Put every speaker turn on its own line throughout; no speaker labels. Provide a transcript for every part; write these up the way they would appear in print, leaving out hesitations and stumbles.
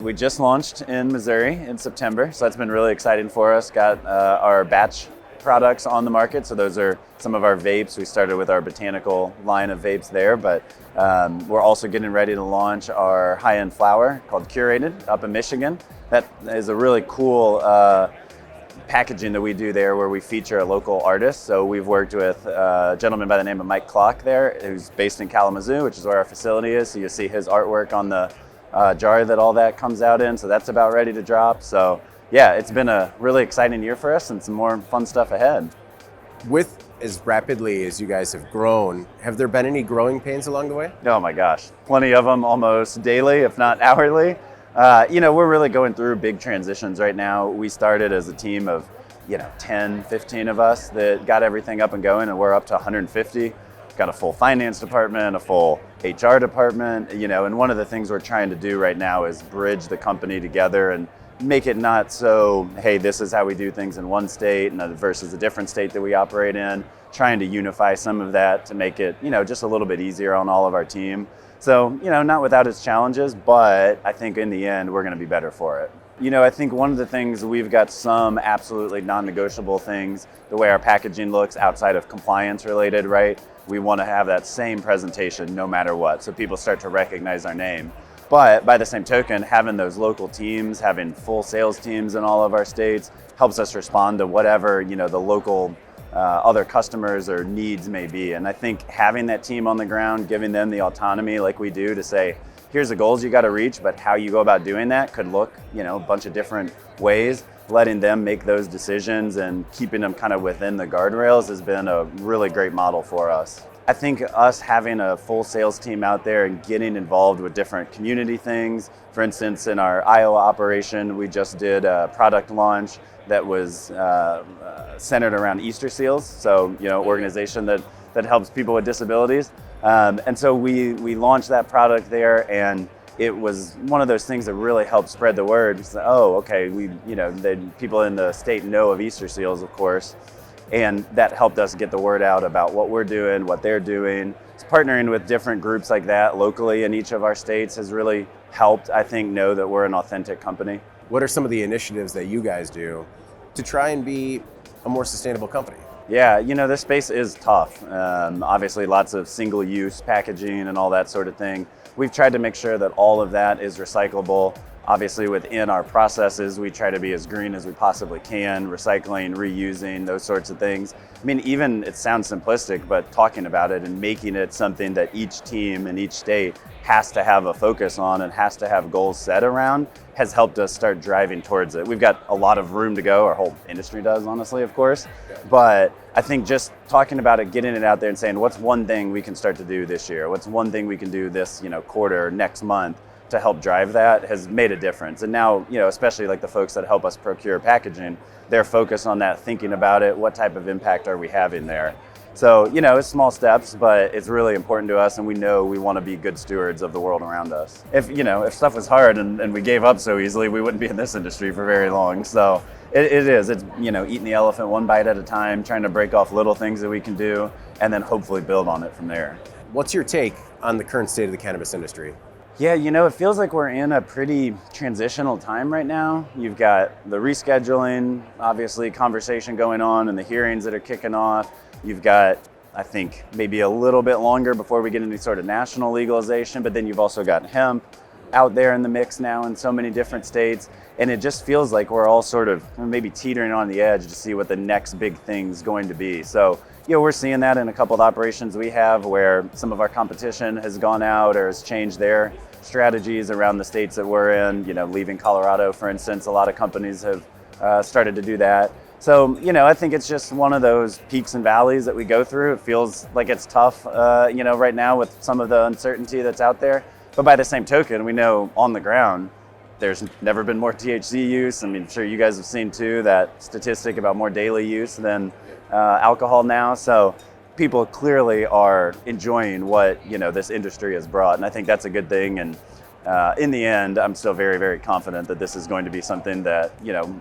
We just launched in Missouri in September, so that's been really exciting for us. Got our batch products on the market, so those are some of our vapes. We started with our botanical line of vapes there, but we're also getting ready to launch our high-end flower called Curated up in Michigan. That is a really cool packaging that we do there where we feature a local artist. So we've worked with a gentleman by the name of Mike Clock there, who's based in Kalamazoo, which is where our facility is. So you'll see his artwork on the jar that all that comes out in. So that's about ready to drop. So yeah, it's been a really exciting year for us and some more fun stuff ahead.
With as rapidly as you guys have grown, have there been any growing pains along the way?
Oh my gosh, plenty of them almost daily, if not hourly. We're really going through big transitions right now. We started as a team of 10, 15 of us that got everything up and going, and we're up to 150. Got a full finance department, a full HR department, and one of the things we're trying to do right now is bridge the company together and make it not so, hey, this is how we do things in one state and versus a different state that we operate in, trying to unify some of that to make it, just a little bit easier on all of our team. So, not without its challenges, but I think in the end, we're going to be better for it. I think one of the things, we've got some absolutely non-negotiable things, the way our packaging looks outside of compliance related, right? We want to have that same presentation no matter what, so people start to recognize our name. But by the same token, having those local teams, having full sales teams in all of our states helps us respond to whatever, the local other customers or needs may be. And I think having that team on the ground, giving them the autonomy like we do to say, here's the goals you got to reach, but how you go about doing that could look, a bunch of different ways. Letting them make those decisions and keeping them kind of within the guardrails has been a really great model for us. I think us having a full sales team out there and getting involved with different community things. For instance, in our Iowa operation, we just did a product launch that was centered around Easter seals. So, organization that helps people with disabilities. And so we launched that product there, and it was one of those things that really helped spread the word. So, people in the state know of Easter seals, of course. And that helped us get the word out about what we're doing, what they're doing. So partnering with different groups like that locally in each of our states has really helped, I think, know that we're an authentic company.
What are some of the initiatives that you guys do to try and be a more sustainable company?
Yeah, this space is tough. Obviously, lots of single-use packaging and all that sort of thing. We've tried to make sure that all of that is recyclable. Obviously, within our processes, we try to be as green as we possibly can, recycling, reusing, those sorts of things. I mean, even it sounds simplistic, but talking about it and making it something that each team in each state has to have a focus on and has to have goals set around has helped us start driving towards it. We've got a lot of room to go. Our whole industry does, honestly, of course. But I think just talking about it, getting it out there and saying, what's one thing we can start to do this year? What's one thing we can do this, quarter, next month, to help drive that has made a difference. And now, especially like the folks that help us procure packaging, they're focused on that, thinking about it, what type of impact are we having there? So, it's small steps, but it's really important to us, and we know we want to be good stewards of the world around us. If stuff was hard and we gave up so easily, we wouldn't be in this industry for very long. So it's eating the elephant one bite at a time, trying to break off little things that we can do, and then hopefully build on it from there.
What's your take on the current state of the cannabis industry?
Yeah, it feels like we're in a pretty transitional time right now. You've got the rescheduling, obviously, conversation going on and the hearings that are kicking off. You've got, I think, maybe a little bit longer before we get any sort of national legalization, but then you've also got hemp out there in the mix now in so many different states. And it just feels like we're all sort of maybe teetering on the edge to see what the next big thing's going to be. So, we're seeing that in a couple of operations we have where some of our competition has gone out or has changed their strategies around the states that we're in, leaving Colorado, for instance. A lot of companies have started to do that. So, I think it's just one of those peaks and valleys that we go through. It feels like it's tough, right now with some of the uncertainty that's out there. But by the same token, we know on the ground, there's never been more THC use. I mean, I'm sure you guys have seen too, that statistic about more daily use than alcohol now. So people clearly are enjoying what, this industry has brought. And I think that's a good thing. And in the end, I'm still very, very confident that this is going to be something that,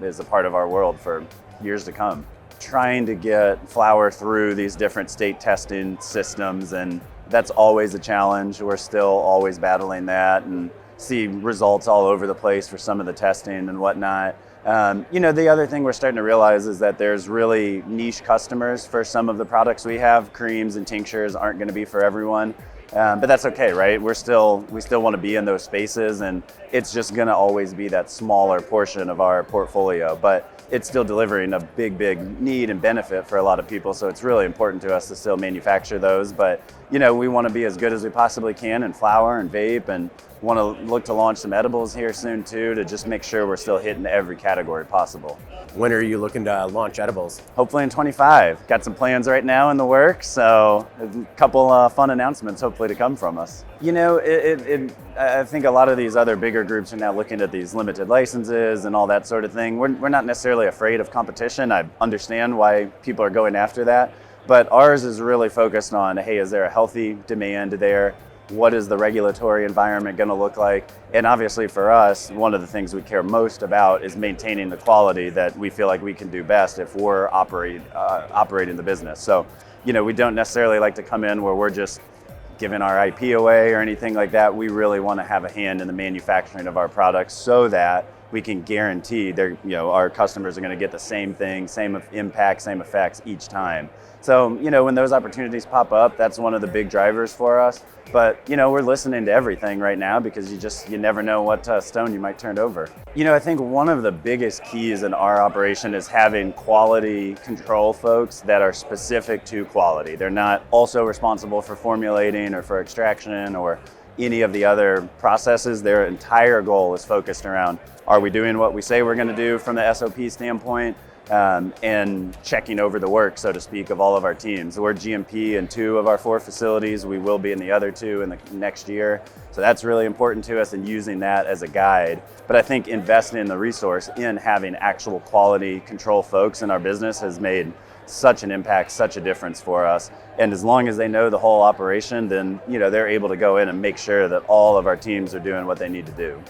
is a part of our world for years to come. Trying to get flower through these different state testing systems, and that's always a challenge. We're still always battling that. And see results all over the place for some of the testing and whatnot. The other thing we're starting to realize is that there's really niche customers for some of the products we have. Creams and tinctures aren't going to be for everyone. But that's okay, right? We still want to be in those spaces, and it's just going to always be that smaller portion of our portfolio. But it's still delivering a big need and benefit for a lot of people. So it's really important to us to still manufacture those. But we want to be as good as we possibly can in flower and vape, and want to look to launch some edibles here soon too, to just make sure we're still hitting every category possible.
When are you looking to launch edibles?
Hopefully in 25. Got some plans right now in the works, so a couple fun announcements hopefully to come from us. I think a lot of these other bigger groups are now looking at these limited licenses and all that sort of thing. We're not necessarily afraid of competition. I understand why people are going after that, but ours is really focused on, hey, is there a healthy demand there? What is the regulatory environment going to look like? And obviously for us, one of the things we care most about is maintaining the quality that we feel like we can do best if we're operating the business. So, we don't necessarily like to come in where we're just giving our IP away or anything like that. We really want to have a hand in the manufacturing of our products so that we can guarantee our customers are going to get the same thing, same impact, same effects each time. So, when those opportunities pop up, that's one of the big drivers for us. But, we're listening to everything right now because you never know what stone you might turn over. I think one of the biggest keys in our operation is having quality control folks that are specific to quality. They're not also responsible for formulating or for extraction or any of the other processes. Their entire goal is focused around, are we doing what we say we're going to do from the SOP standpoint? And checking over the work, so to speak, of all of our teams. We're GMP in 2 of our 4 facilities. We will be in the other 2 in the next year. So that's really important to us, and using that as a guide. But I think investing in the resource in having actual quality control folks in our business has made such an impact, such a difference for us. And as long as they know the whole operation, then they're able to go in and make sure that all of our teams are doing what they need to do.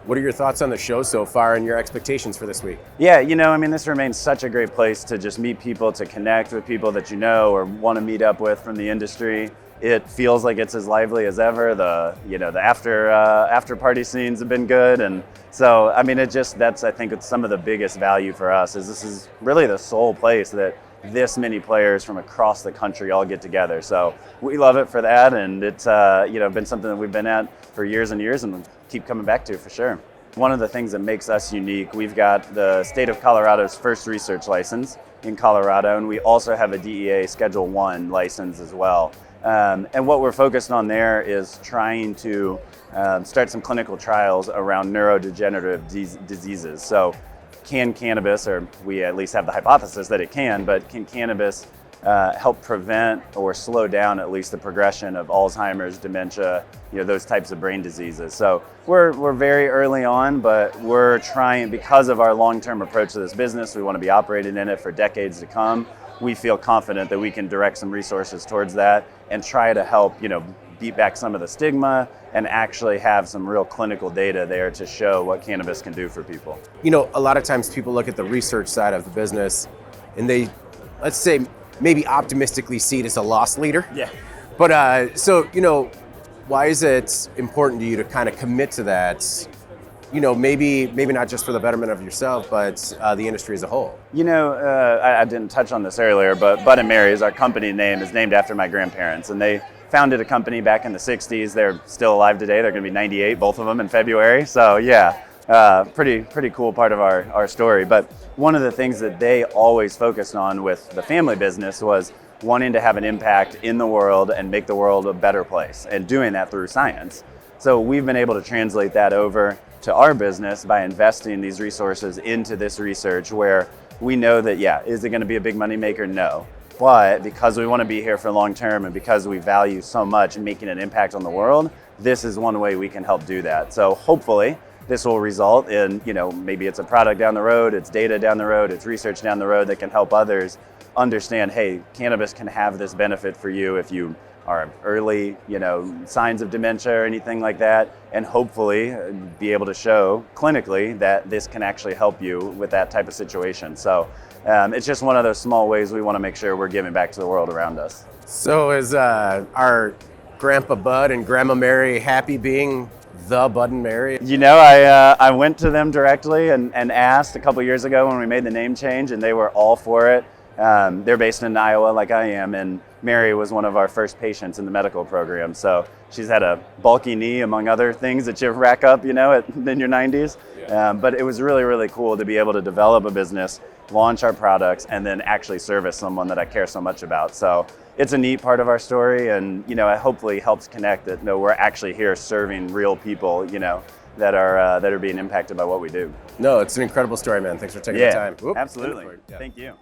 What are your thoughts on the show so far and your expectations for this week?
Yeah, this remains such a great place to just meet people, to connect with people that or want to meet up with from the industry. It feels like it's as lively as ever. The after party scenes have been good, and so I think it's some of the biggest value for us is this is really the sole place that this many players from across the country all get together. So we love it for that, and it's been something that we've been at for years and years, and we'll keep coming back to for sure. One of the things that makes us unique, we've got the state of Colorado's first research license in Colorado, and we also have a DEA Schedule 1 license as well. And what we're focused on there is trying to start some clinical trials around neurodegenerative diseases. So can cannabis, or we at least have the hypothesis that it can, but can cannabis help prevent or slow down at least the progression of Alzheimer's, dementia, those types of brain diseases. So we're very early on, but we're trying, because of our long-term approach to this business, we want to be operating in it for decades to come. We feel confident that we can direct some resources towards that and try to help, beat back some of the stigma and actually have some real clinical data there to show what cannabis can do for people.
A lot of times people look at the research side of the business and they, let's say, maybe optimistically see it as a loss leader.
Yeah.
But why is it important to you to kind of commit to that? Maybe not just for the betterment of yourself, but the industry as a whole.
I didn't touch on this earlier, but Bud and Mary's, our company name, is named after my grandparents, and they founded a company back in the 60s. They're still alive today. They're going to be 98, both of them, in February. So yeah, pretty cool part of our story. But one of the things that they always focused on with the family business was wanting to have an impact in the world and make the world a better place, and doing that through science. So we've been able to translate that over to our business by investing these resources into this research, where we know that, is it going to be a big money maker? No. But because we want to be here for long term, and because we value so much making an impact on the world, this is one way we can help do that. So hopefully this will result in, maybe it's a product down the road, it's data down the road, it's research down the road that can help others understand, hey, cannabis can have this benefit for you if you are early, signs of dementia or anything like that, and hopefully be able to show clinically that this can actually help you with that type of situation. So it's just one of those small ways we want to make sure we're giving back to the world around us.
So is our Grandpa Bud and Grandma Mary happy being the Bud and Mary?
You know, I went to them directly and asked a couple years ago when we made the name change, and they were all for it. They're based in Iowa like I am, and Mary was one of our first patients in the medical program. So she's had a bulky knee, among other things that you rack up, you know, in your 90s.
Yeah.
But it was really, really cool to be able to develop a business, launch our products, and then actually service someone that I care so much about. So it's a neat part of our story, and you know, it hopefully helps connect that no, we're actually here serving real people, you know, that are being impacted by what we do.
No, it's an incredible story, man. Thanks for taking the time.
Absolutely.
Yeah.
Thank you.